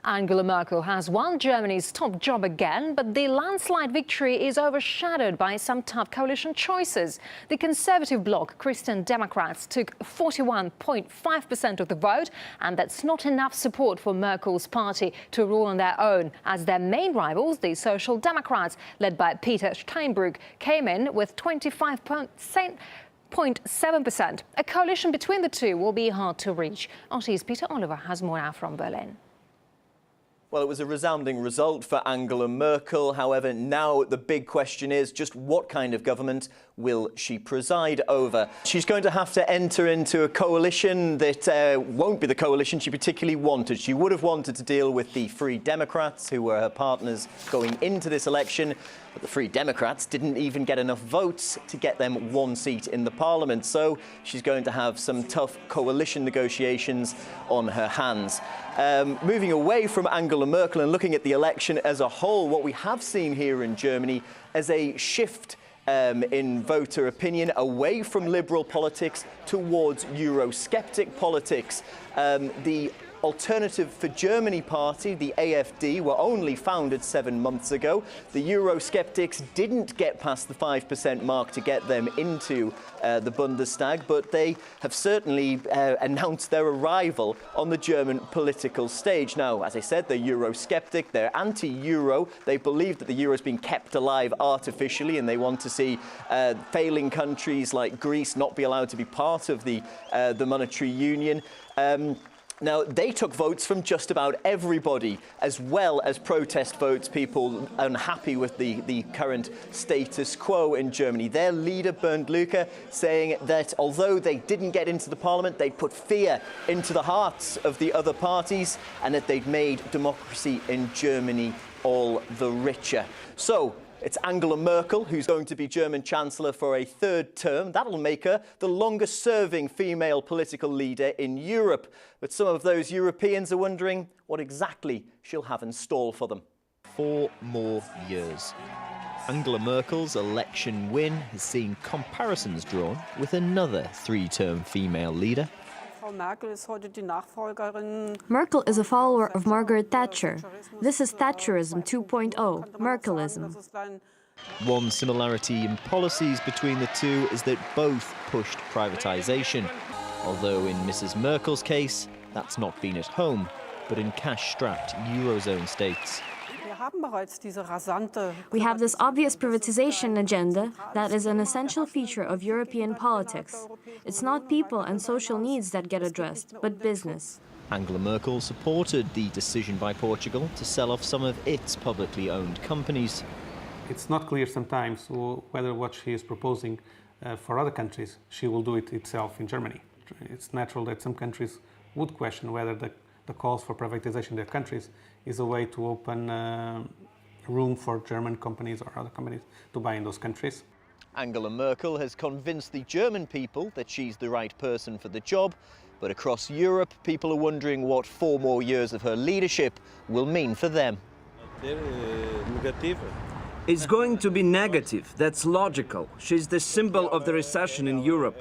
Angela Merkel has won Germany's top job again, but the landslide victory is overshadowed by some tough coalition choices. The Conservative bloc, Christian Democrats, took 41.5% of the vote, and that's not enough support for Merkel's party to rule on their own, as their main rivals, the Social Democrats, led by Peer Steinbrueck, came in with 25.7%. A coalition between the two will be hard to reach. RT's Peter Oliver has more now from Berlin. Well, it was a resounding result for Angela Merkel. However, now the big question is just what kind of government will she preside over? She's going to have to enter into a coalition that won't be the coalition she particularly wanted. She would have wanted to deal with the Free Democrats, who were her partners going into this election. But the Free Democrats didn't even get enough votes to get them one seat in the parliament. So she's going to have some tough coalition negotiations on her hands. Moving away from Angela Merkel and looking at the election as a whole, what we have seen here in Germany is a shift in voter opinion away from liberal politics towards Eurosceptic politics. The Alternative for Germany party, the AfD, were only founded 7 months ago. The Eurosceptics didn't get past the 5% mark to get them into the Bundestag, but they have certainly announced their arrival on the German political stage. Now, as I said, they're Eurosceptic, they're anti-Euro. They believe that the Euro is being kept alive artificially, and they want to see failing countries like Greece not be allowed to be part of the monetary union. Now, they took votes from just about everybody, as well as protest votes, people unhappy with the current status quo in Germany. Their leader, Bernd Lucke, saying that although they didn't get into the parliament, they put fear into the hearts of the other parties, and that they'd made democracy in Germany all the richer. So it's Angela Merkel who's going to be German Chancellor for a third term. That'll make her the longest-serving female political leader in Europe. But some of those Europeans are wondering what exactly she'll have in store for them. 4 more years. Angela Merkel's election win has seen comparisons drawn with another 3-term female leader. Merkel is a follower of Margaret Thatcher. This is Thatcherism 2.0, Merkelism. One similarity in policies between the two is that both pushed privatisation, although in Mrs. Merkel's case, that's not been at home, but in cash-strapped Eurozone states. We have this obvious privatization agenda that is an essential feature of European politics. It's not people and social needs that get addressed, but business. Angela Merkel supported the decision by Portugal to sell off some of its publicly owned companies. It's not clear sometimes whether what she is proposing for other countries, she will do it itself in Germany. It's natural that some countries would question whether the calls for privatization in their countries is a way to open room for German companies or other companies to buy in those countries. Angela Merkel has convinced the German people that she's the right person for the job, but across Europe, people are wondering what 4 more years of her leadership will mean for them. It's going to be negative. That's logical. She's the symbol of the recession in Europe.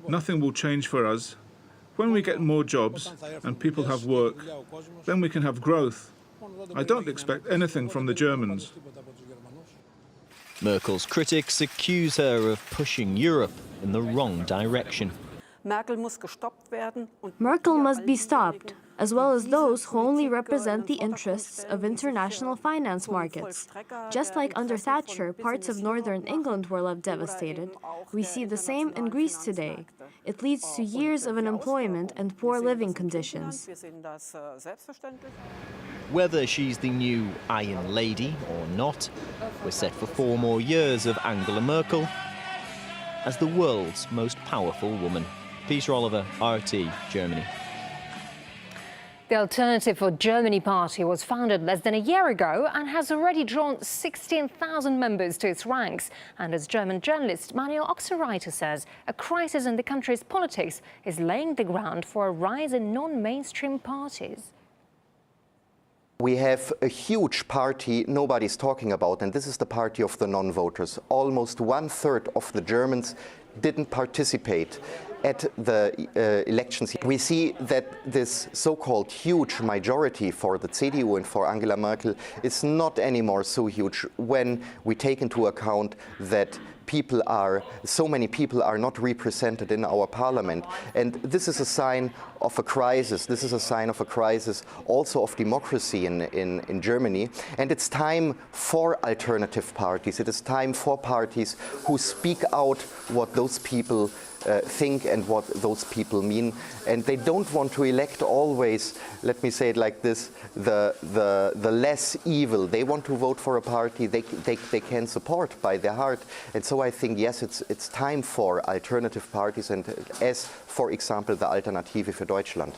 Nothing will change for us. When we get more jobs and people have work, then we can have growth. I don't expect anything from the Germans. Merkel's critics accuse her of pushing Europe in the wrong direction. Merkel must be stopped, as well as those who only represent the interests of international finance markets. Just like under Thatcher, parts of northern England were left devastated. We see the same in Greece today. It leads to years of unemployment and poor living conditions. Whether she's the new Iron Lady or not, we're set for 4 more years of Angela Merkel as the world's most powerful woman. Peter Oliver, RT, Germany. The Alternative for Germany party was founded less than a year ago and has already drawn 16,000 members to its ranks. And as German journalist Manuel Oxenreiter says, a crisis in the country's politics is laying the ground for a rise in non-mainstream parties. We have a huge party nobody's talking about, and this is the party of the non-voters. Almost 1/3 of the Germans didn't participate at the elections, we see that this so-called huge majority for the CDU and for Angela Merkel is not anymore so huge when we take into account that so many people are not represented in our parliament. And this is a sign of a crisis. This is a sign of a crisis also of democracy in Germany. And it's time for alternative parties. It is time for parties who speak out what those people think and what those people mean. And they don't want to elect always, let me say it like this, the less evil. They want to vote for a party they can support by their heart. And so I think, yes, it's time for alternative parties, and as, for example, the Alternative für Deutschland.